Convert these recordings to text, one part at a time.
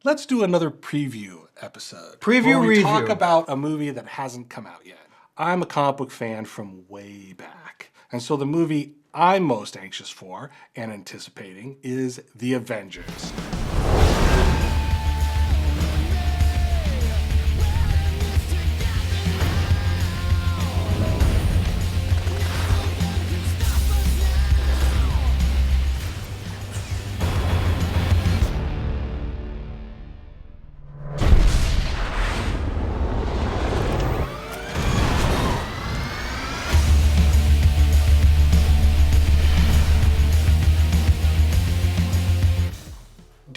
let's do another preview episode. Preview where we review. talk about a movie that hasn't come out yet. I'm a comic book fan from way back. And so the movie I'm most anxious for and anticipating is The Avengers.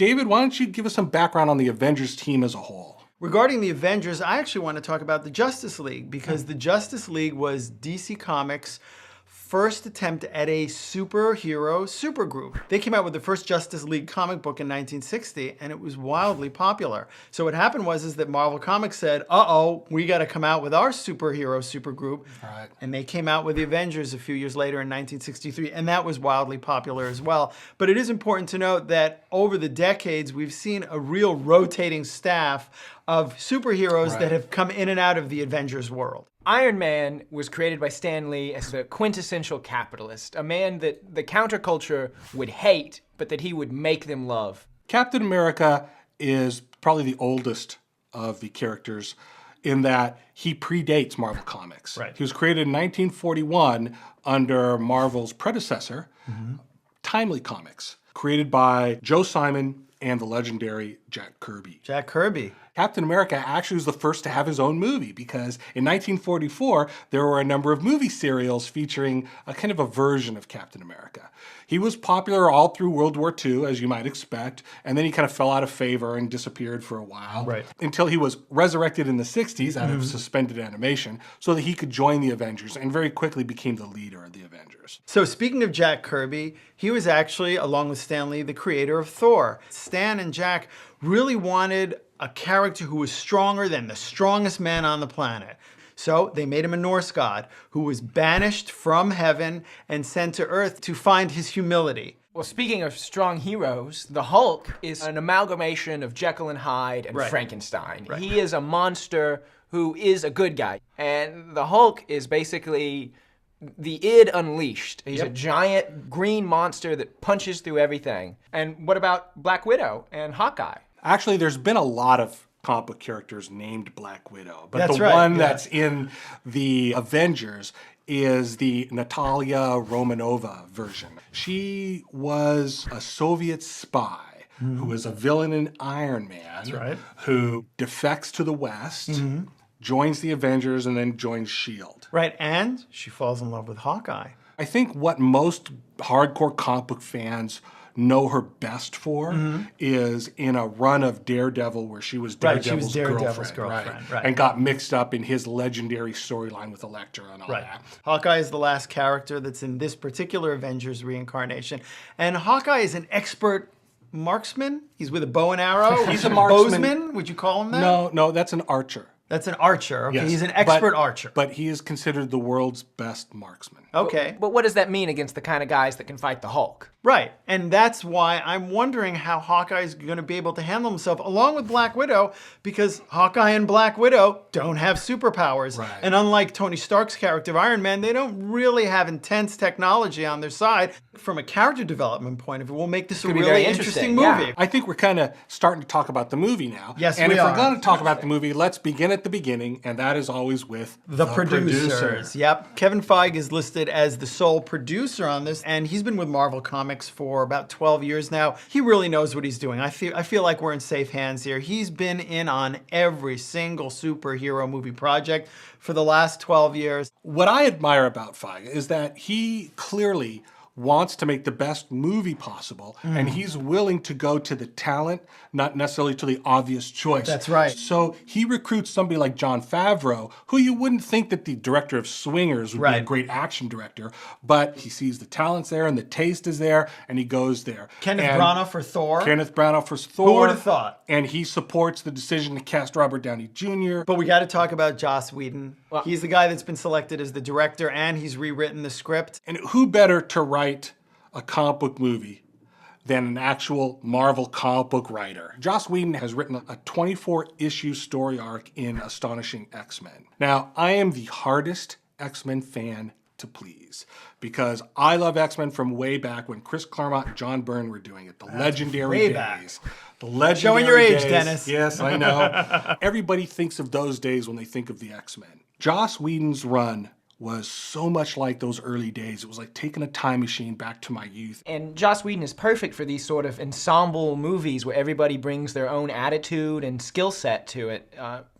David, why don't you give us some background on the Avengers team as a whole? Regarding the Avengers, I actually want to talk about the Justice League because the Justice League was DC Comics' first attempt at a superhero supergroup. They came out with the first Justice League comic book in 1960, and it was wildly popular. So what happened was that Marvel Comics said, uh-oh, we got to come out with our superhero supergroup. Right. And they came out with the Avengers a few years later in 1963, and that was wildly popular as well. But it is important to note that over the decades, we've seen a real rotating staff of superheroes that have come in and out of the Avengers world. Iron Man was created by Stan Lee as a quintessential capitalist, a man that the counterculture would hate, but that he would make them love. Captain America is probably the oldest of the characters in that he predates Marvel Comics. Right. He was created in 1941 under Marvel's predecessor, Timely Comics, created by Joe Simon and the legendary Jack Kirby. Jack Kirby. Captain America actually was the first to have his own movie because in 1944, there were a number of movie serials featuring a kind of a version of Captain America. He was popular all through World War II, as you might expect, and then he kind of fell out of favor and disappeared for a while. Right. Until he was resurrected in the 60s out of suspended animation so that he could join the Avengers and very quickly became the leader of the Avengers. So speaking of Jack Kirby, he was actually, along with Stan Lee, the creator of Thor. Stan and Jack really wanted a character who was stronger than the strongest man on the planet. So they made him a Norse god who was banished from heaven and sent to Earth to find his humility. Well, speaking of strong heroes, the Hulk is an amalgamation of Jekyll and Hyde and Frankenstein. Right. He is a monster who is a good guy. And the Hulk is basically the id unleashed. He's a giant green monster that punches through everything. And what about Black Widow and Hawkeye? Actually, there's been a lot of comic book characters named Black Widow, but That's the right, one yeah. that's in the Avengers is the Natalia Romanova version. She was a Soviet spy who was a villain in Iron Man, who defects to the West, joins the Avengers, and then joins S.H.I.E.L.D. Right, and she falls in love with Hawkeye. I think what most hardcore comic book fans know her best for is in a run of Daredevil where she was Daredevil's girlfriend, and got mixed up in his legendary storyline with Elektra and all that. Hawkeye is the last character that's in this particular Avengers reincarnation. And Hawkeye is an expert marksman. He's with a bow and arrow. He's a marksman. Bowsman, would you call him that? No, that's an archer. That's an archer. Okay, Yes, he's an expert archer. But he is considered the world's best marksman. Okay. But what does that mean against the kind of guys that can fight the Hulk? Right, and that's why I'm wondering how Hawkeye is going to be able to handle himself along with Black Widow, because Hawkeye and Black Widow don't have superpowers. Right. And unlike Tony Stark's character of Iron Man, they don't really have intense technology on their side. From a character development point of view, we'll make this a Could be really very interesting interesting, movie. yeah. I think we're kind of starting to talk about the movie now. Yes, and we if are. we're going to talk about the movie, let's begin at the beginning, and that is always with The producers. producer. Yep. Kevin Feige is listed as the sole producer on this, and he's been with Marvel Comics for about 12 years now. He really knows what he's doing. I feel like we're in safe hands here. He's been in on every single superhero movie project for the last 12 years. What I admire about Feige is that he clearly wants to make the best movie possible, and he's willing to go to the talent, not necessarily to the obvious choice. That's right. So he recruits somebody like Jon Favreau, who you wouldn't think that the director of Swingers would be a great action director, but he sees the talent's there and the taste is there, and he goes there. Kenneth Branagh for Thor. Kenneth Branagh for Thor. Who would have thought? And he supports the decision to cast Robert Downey Jr. But we got to talk about Joss Whedon. He's the guy that's been selected as the director, and he's rewritten the script. And who better to write a comic book movie than an actual Marvel comic book writer. Joss Whedon has written a 24-issue story arc in Astonishing X-Men. Now, I am the hardest X-Men fan to please because I love X-Men from way back when Chris Claremont and John Byrne were doing it. The legendary way days. back. The legendary Showing your age, days. Dennis. Yes, I know. Everybody thinks of those days when they think of the X-Men. Joss Whedon's run was so much like those early days. It was like taking a time machine back to my youth. And Joss Whedon is perfect for these sort of ensemble movies where everybody brings their own attitude and skill set to it.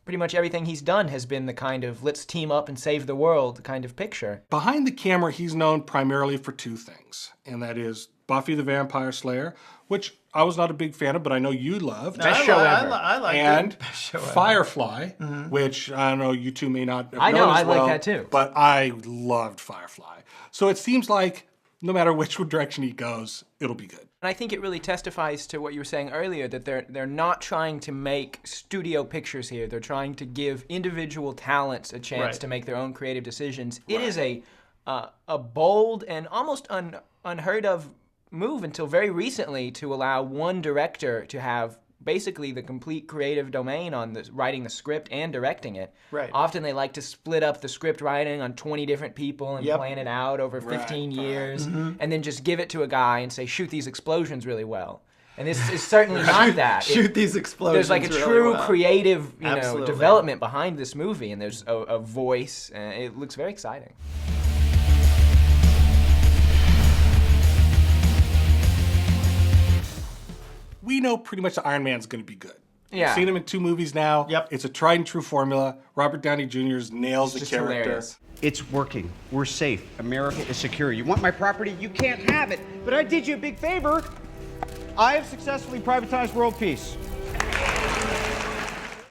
Pretty much everything he's done has been the kind of let's team up and save the world kind of picture. Behind the camera, he's known primarily for two things, and that is Buffy the Vampire Slayer, which I was not a big fan of, but I know you loved. Best show ever. I like And it. Best show ever. Firefly, which I know you two may not have I know, known as I like well, that too. but I loved Firefly. So it seems like no matter which direction he goes, it'll be good. And I think it really testifies to what you were saying earlier, that they're not trying to make studio pictures here. They're trying to give individual talents a chance to make their own creative decisions. It is a bold and almost unheard of move until very recently to allow one director to have basically the complete creative domain on writing the script and directing it. Right. Often they like to split up the script writing on 20 different people and plan it out over 15 years and then just give it to a guy and say, shoot these explosions really well. And this is certainly not that. Shoot these explosions. There's like a really true well. creative Absolutely. development behind this movie, and there's a voice, and it looks very exciting. We know pretty much that Iron Man's going to be good. Yeah. We've seen him in 2 movies now. Yep. It's a tried and true formula. Robert Downey Jr. nails the Just character. hilarious. It's working. We're safe. America is secure. You want my property? You can't have it. But I did you a big favor. I have successfully privatized world peace.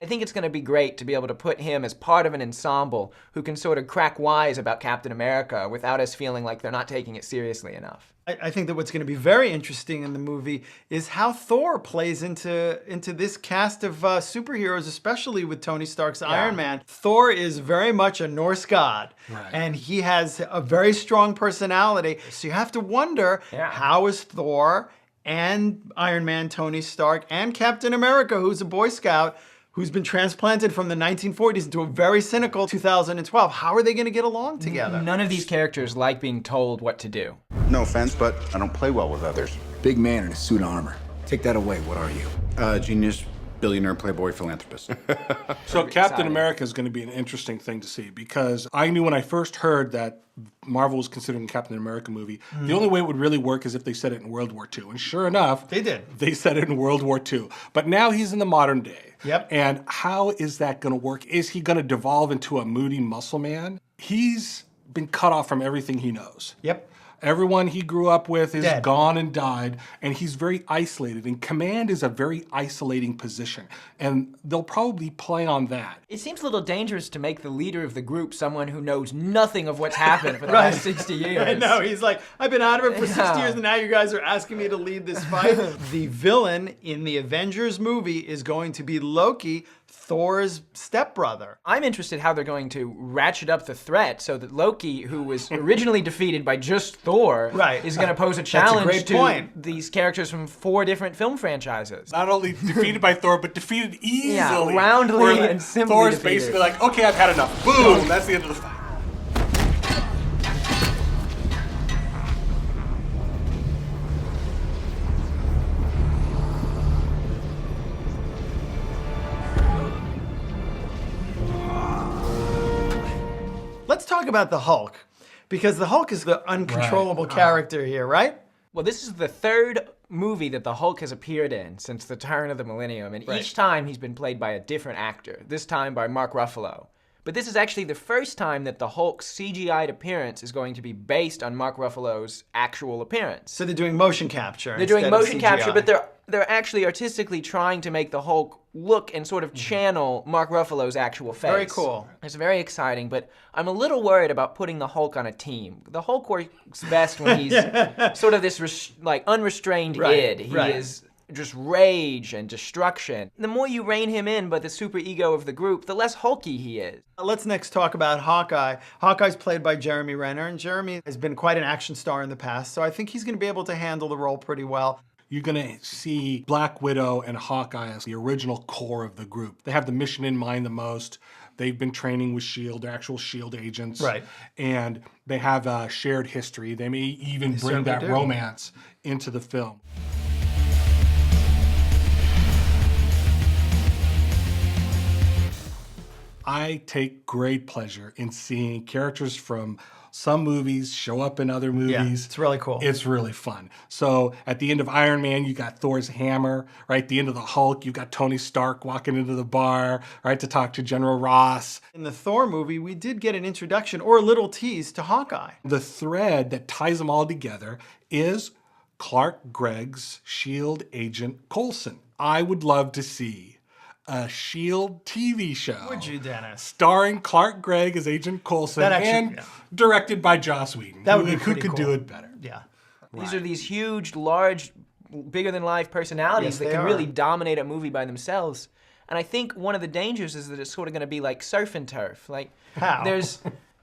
I think it's going to be great to be able to put him as part of an ensemble who can sort of crack wise about Captain America without us feeling like they're not taking it seriously enough. I think that what's going to be very interesting in the movie is how Thor plays into this cast of superheroes, especially with Tony Stark's Iron Man. Thor is very much a Norse god, and he has a very strong personality. So you have to wonder, how is Thor and Iron Man, Tony Stark, and Captain America, who's a Boy Scout, who's been transplanted from the 1940s into a very cynical 2012. How are they going to get along together? None of these characters like being told what to do. No offense, but I don't play well with others. Big man in a suit of armor. Take that away. What are you? Genius, billionaire, playboy, philanthropist. So Captain America is going to be an interesting thing to see because I knew when I first heard that Marvel was considering a Captain America movie, the only way it would really work is if they said it in World War II. And sure enough, They did. They said it in World War II. But now he's in the modern day. Yep. And how is that going to work? Is he going to devolve into a moody muscle man? He's been cut off from everything he knows. Yep. Everyone he grew up with is Dead. gone and died, and he's very isolated. And command is a very isolating position, and they'll probably play on that. It seems a little dangerous to make the leader of the group someone who knows nothing of what's happened for the last 60 years. I know, he's like, I've been out of it for 60 years and now you guys are asking me to lead this fight. The villain in the Avengers movie is going to be Loki, Thor's stepbrother. I'm interested how they're going to ratchet up the threat so that Loki, who was originally defeated by just Thor, is going to pose a challenge great to point. these characters from 4 different film franchises. Not only defeated by Thor, but defeated easily. Yeah, roundly Where and simply Thor's defeated. basically like, okay, I've had enough. Boom, that's the end of the fight. Let's talk about the Hulk, because the Hulk is the uncontrollable character here, right? Well, this is the 3rd movie that the Hulk has appeared in since the turn of the millennium, and each time he's been played by a different actor, this time by Mark Ruffalo. But this is actually the first time that the Hulk's CGI'd appearance is going to be based on Mark Ruffalo's actual appearance. So they're doing motion capture. They're doing instead of motion capture, CGI. but they're actually artistically trying to make the Hulk look and sort of channel Mark Ruffalo's actual face. Very cool. It's very exciting, but I'm a little worried about putting the Hulk on a team. The Hulk works best when he's sort of this unrestrained id. He is just rage and destruction. The more you rein him in by the superego of the group, the less hulky he is. Let's next talk about Hawkeye. Hawkeye's played by Jeremy Renner, and Jeremy has been quite an action star in the past, so I think he's going to be able to handle the role pretty well. you're going to see Black Widow and Hawkeye as the original core of the group. They have the mission in mind the most. They've been training with S.H.I.E.L.D., they're actual S.H.I.E.L.D. agents. Right. And they have a shared history. They may even bring that romance into the film. I take great pleasure in seeing characters from some movies show up in other movies. Yeah, it's really cool. It's really fun. So at the end of Iron Man, you got Thor's hammer. Right at the end of the Hulk, you got Tony Stark walking into the bar, right, to talk to General Ross. In the Thor movie, we did get an introduction or a little tease to Hawkeye. The thread that ties them all together is Clark Gregg's S.H.I.E.L.D. agent Coulson. I would love to see a S.H.I.E.L.D. TV show. Would you, Dennis? Starring Clark Gregg as Agent Coulson and directed by Joss Whedon. That would be Who pretty could cool. do it better? Yeah. These are these huge, large, bigger-than-life personalities Yes, that they can are. really dominate a movie by themselves. And I think one of the dangers is that it's sort of going to be like surf and turf. Like, How?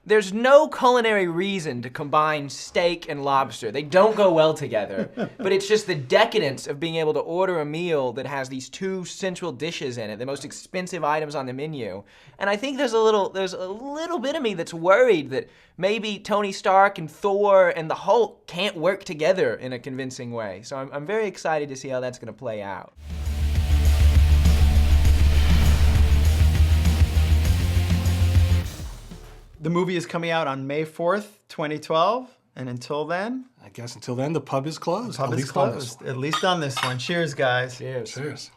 There's no culinary reason to combine steak and lobster. They don't go well together. But it's just the decadence of being able to order a meal that has these two central dishes in it, the most expensive items on the menu. And I think there's a little bit of me that's worried that maybe Tony Stark and Thor and the Hulk can't work together in a convincing way. So I'm very excited to see how that's going to play out. The movie is coming out on May 4th, 2012. And until then, I guess until then, the pub is closed. pub at is least on this closed. At least on this one. Cheers, guys. Cheers. one. Cheers.